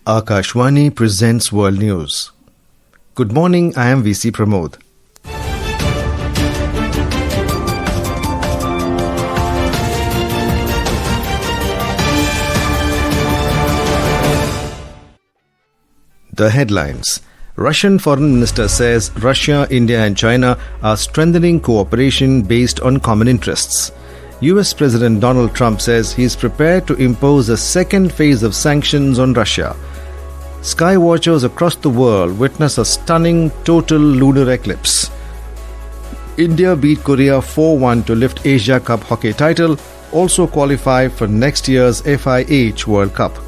Akashwani presents World News. Good morning, I am VC Pramod. The headlines. Russian Foreign Minister says Russia, India and China are strengthening cooperation based on common interests. US President Donald Trump says he is prepared to impose a second phase of sanctions on Russia. Skywatchers across the world witness a stunning total lunar eclipse. India beat Korea 4-1 to lift Asia Cup hockey title, also qualify for next year's FIH World Cup.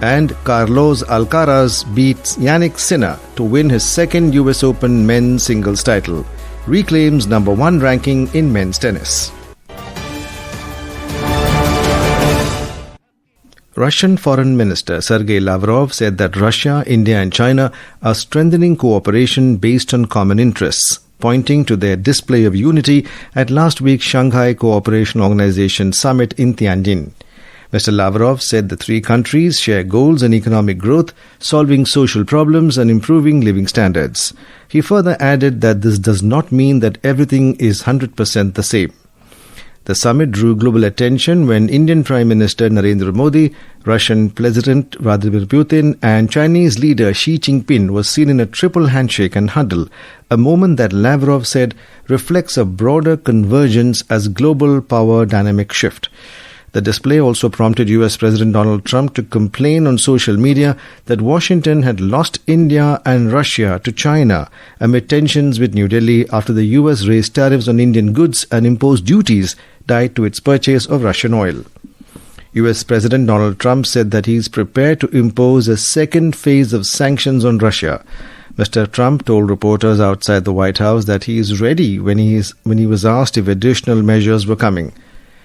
And Carlos Alcaraz beats Jannik Sinner to win his second US Open men's singles title, reclaims number 1 ranking in men's tennis. Russian Foreign Minister Sergei Lavrov said that Russia, India and China are strengthening cooperation based on common interests, pointing to their display of unity at last week's Shanghai Cooperation Organization summit in Tianjin. Mr. Lavrov said the three countries share goals in economic growth, solving social problems and improving living standards. He further added that this does not mean that everything is 100% the same. The summit drew global attention when Indian Prime Minister Narendra Modi, Russian President Vladimir Putin and Chinese leader Xi Jinping was seen in a triple handshake and huddle, a moment that Lavrov said reflects a broader convergence as global power dynamic shift. The display also prompted US President Donald Trump to complain on social media that Washington had lost India and Russia to China amid tensions with New Delhi after the US raised tariffs on Indian goods and imposed duties tied to its purchase of Russian oil. US President Donald Trump said that he is prepared to impose a second phase of sanctions on Russia. Mr. Trump told reporters outside the White House that he is ready when he was asked if additional measures were coming.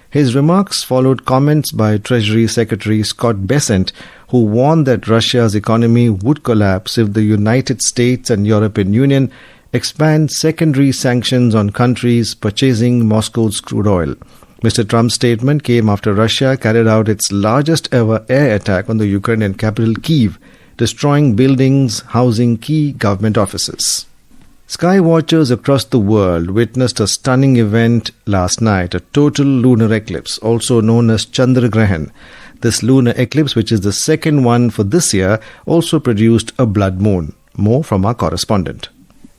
His remarks followed comments by Treasury Secretary Scott Bessent, who warned that Russia's economy would collapse if the United States and European Union expand secondary sanctions on countries purchasing Moscow's crude oil. Mr. Trump's statement came after Russia carried out its largest ever air attack on the Ukrainian capital Kyiv, destroying buildings housing key government offices. Skywatchers across the world witnessed a stunning event last night, a total lunar eclipse, also known as Chandragrahan. This lunar eclipse, which is the second one for this year, also produced a blood moon. More from our correspondent.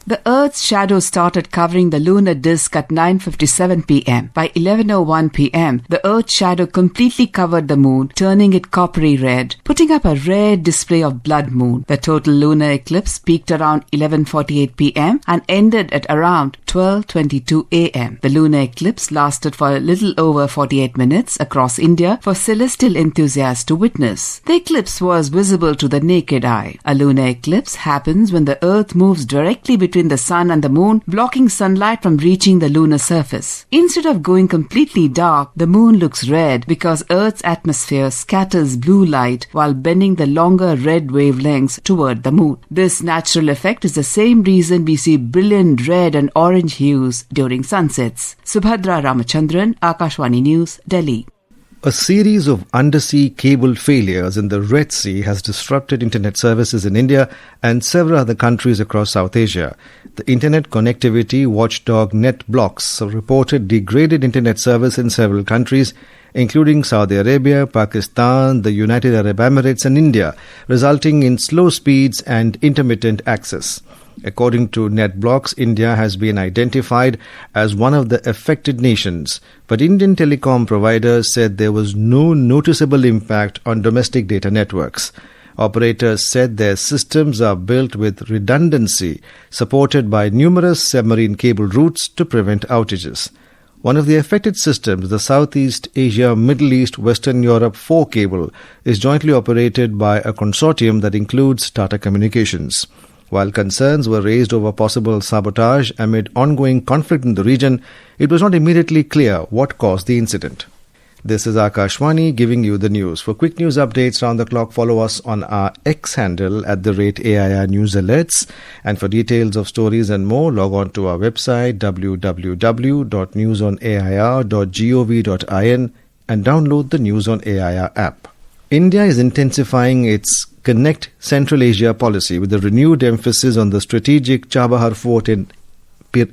The Earth's shadow started covering the lunar disk at 9:57 p.m. By 11:01 p.m., the Earth's shadow completely covered the moon, turning it coppery red, putting up a rare display of blood moon. The total lunar eclipse peaked around 11:48 p.m. and ended at around 12:22 a.m. The lunar eclipse lasted for a little over 48 minutes across India for celestial enthusiasts to witness. The eclipse was visible to the naked eye. A lunar eclipse happens when the Earth moves directly between the sun and the moon, blocking sunlight from reaching the lunar surface. Instead of going completely dark, the moon looks red because Earth's atmosphere scatters blue light while bending the longer red wavelengths toward the moon. This natural effect is the same reason we see brilliant red and orange hues during sunsets. Subhadra Ramachandran, Akashwani News, Delhi. A series of undersea cable failures in the Red Sea has disrupted internet services in India and several other countries across South Asia. The internet connectivity watchdog NetBlocks reported degraded internet service in several countries, including Saudi Arabia, Pakistan, the United Arab Emirates and India, resulting in slow speeds and intermittent access. According to NetBlocks, India has been identified as one of the affected nations, but Indian telecom providers said there was no noticeable impact on domestic data networks. Operators said their systems are built with redundancy, supported by numerous submarine cable routes to prevent outages. One of the affected systems, the Southeast Asia, Middle East, Western Europe 4 cable, is jointly operated by a consortium that includes Tata Communications. While concerns were raised over possible sabotage amid ongoing conflict in the region, it was not immediately clear what caused the incident. This is Akashwani giving you the news. For quick news updates round the clock, follow us on our X handle @AIR News Alerts. And for details of stories and more, log on to our website www.newsonair.gov.in and download the News on AIR app. India is intensifying its Connect Central Asia policy with a renewed emphasis on the strategic Chabahar fort in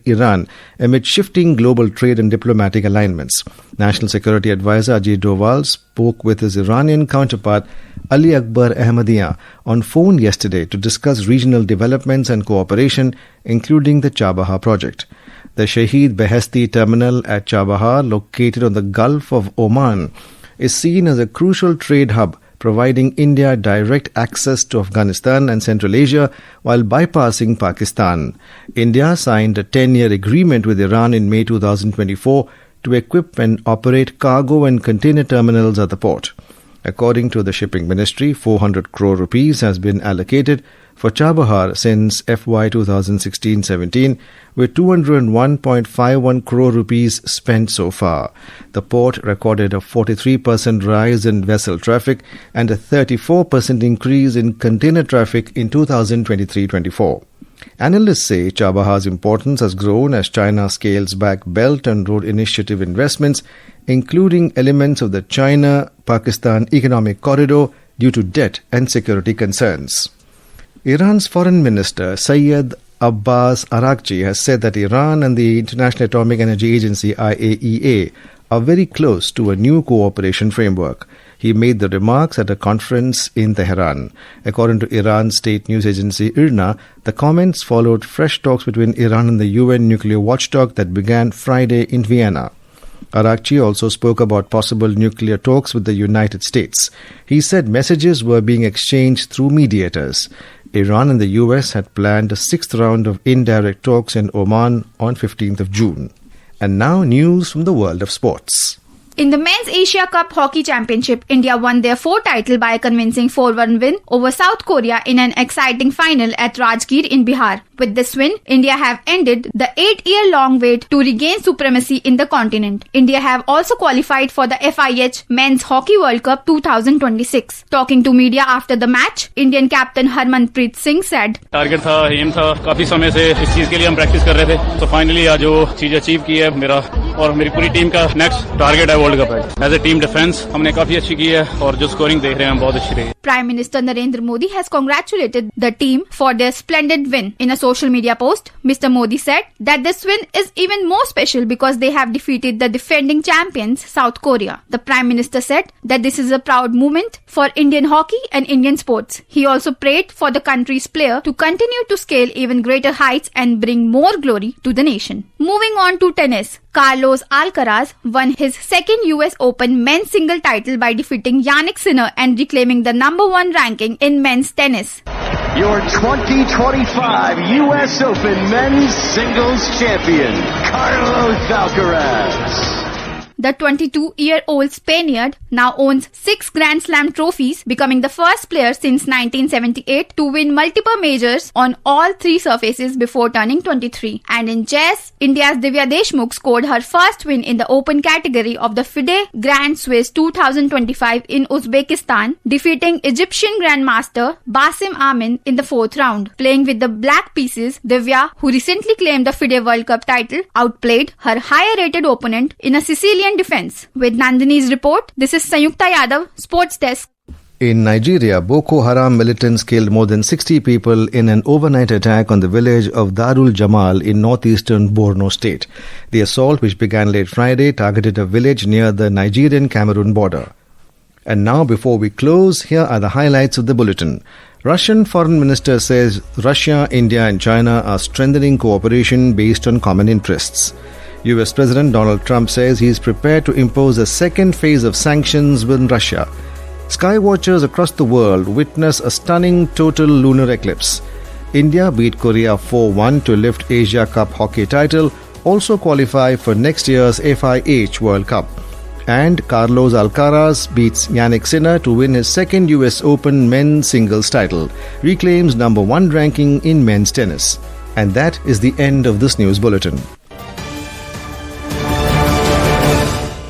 Iran amid shifting global trade and diplomatic alignments. National Security Advisor Ajit Doval spoke with his Iranian counterpart Ali Akbar Ahmadiyya on phone yesterday to discuss regional developments and cooperation, including the Chabahar project. The Shahid Beheshti terminal at Chabahar, located on the Gulf of Oman, is seen as a crucial trade hub, providing India direct access to Afghanistan and Central Asia while bypassing Pakistan. India signed a 10-year agreement with Iran in May 2024 to equip and operate cargo and container terminals at the port. According to the Shipping Ministry, 400 crore rupees has been allocated for Chabahar since FY 2016-17, with 201.51 crore rupees spent so far. The port recorded a 43% rise in vessel traffic and a 34% increase in container traffic in 2023-24. Analysts say Chabahar's importance has grown as China scales back Belt and Road Initiative investments, including elements of the China-Pakistan Economic Corridor, due to debt and security concerns. Iran's Foreign Minister Syed Abbas Araghchi has said that Iran and the International Atomic Energy Agency IAEA are very close to a new cooperation framework. He made the remarks at a conference in Tehran. According to Iran's state news agency IRNA, the comments followed fresh talks between Iran and the UN nuclear watchdog that began Friday in Vienna. Araghchi also spoke about possible nuclear talks with the United States. He said messages were being exchanged through mediators. Iran and the US had planned a sixth round of indirect talks in Oman on 15th of June. And now news from the world of sports. In the Men's Asia Cup Hockey Championship, India won their fourth title by a convincing 4-1 win over South Korea in an exciting final at Rajgir in Bihar. With this win, India have ended the 8-year-long wait to regain supremacy in the continent. India have also qualified for the FIH Men's Hockey World Cup 2026. Talking to media after the match, Indian captain Harmanpreet Singh said, target था, M था, काफी समय से इस चीज के लिए हम प्रैक्टिस कर रहे थे. तो फाइनली आज जो चीज अचीव की है मेरा और मेरी पूरी टीम का नेक्स्ट टारगेट है वर्ल्ड कप है. एज ए टीम डिफेंस हमने काफी अच्छी की है और जो स्कोरिंग देख रहे हैं बहुत अच्छी रही. Prime Minister Narendra Modi has congratulated the team for their splendid win. In a social media post, Mr. Modi said that this win is even more special because they have defeated the defending champions, South Korea. The Prime Minister said that this is a proud moment for Indian hockey and Indian sports. He also prayed for the country's player to continue to scale even greater heights and bring more glory to the nation. Moving on to tennis. Carlos Alcaraz won his second US Open men's single title by defeating Jannik Sinner and reclaiming the #1 ranking in men's tennis. Your 2025 US Open men's singles champion, Carlos Alcaraz. The 22-year-old Spaniard now owns 6 Grand Slam trophies, becoming the first player since 1978 to win multiple majors on all 3 surfaces before turning 23. And in chess, India's Divya Deshmukh scored her first win in the open category of the FIDE Grand Swiss 2025 in Uzbekistan, defeating Egyptian Grandmaster Basim Amin in the 4th round. Playing with the black pieces, Divya, who recently claimed the FIDE World Cup title, outplayed her higher-rated opponent in a Sicilian defense. With Nandini's report, this is Sayukta Yadav, Sports Desk. In Nigeria, Boko Haram militants killed more than 60 people in an overnight attack on the village of Darul Jamal in northeastern Borno state. The assault, which began late Friday, targeted a village near the Nigerian-Cameroon border. And now, before we close, here are the highlights of the bulletin. Russian Foreign Minister says Russia, India and China are strengthening cooperation based on common interests. US President Donald Trump says he is prepared to impose a second phase of sanctions with Russia. Skywatchers across the world witness a stunning total lunar eclipse. India beat Korea 4-1 to lift Asia Cup hockey title, also qualify for next year's FIH World Cup. And Carlos Alcaraz beats Jannik Sinner to win his second US Open men's singles title, reclaims #1 ranking in men's tennis. And that is the end of this news bulletin.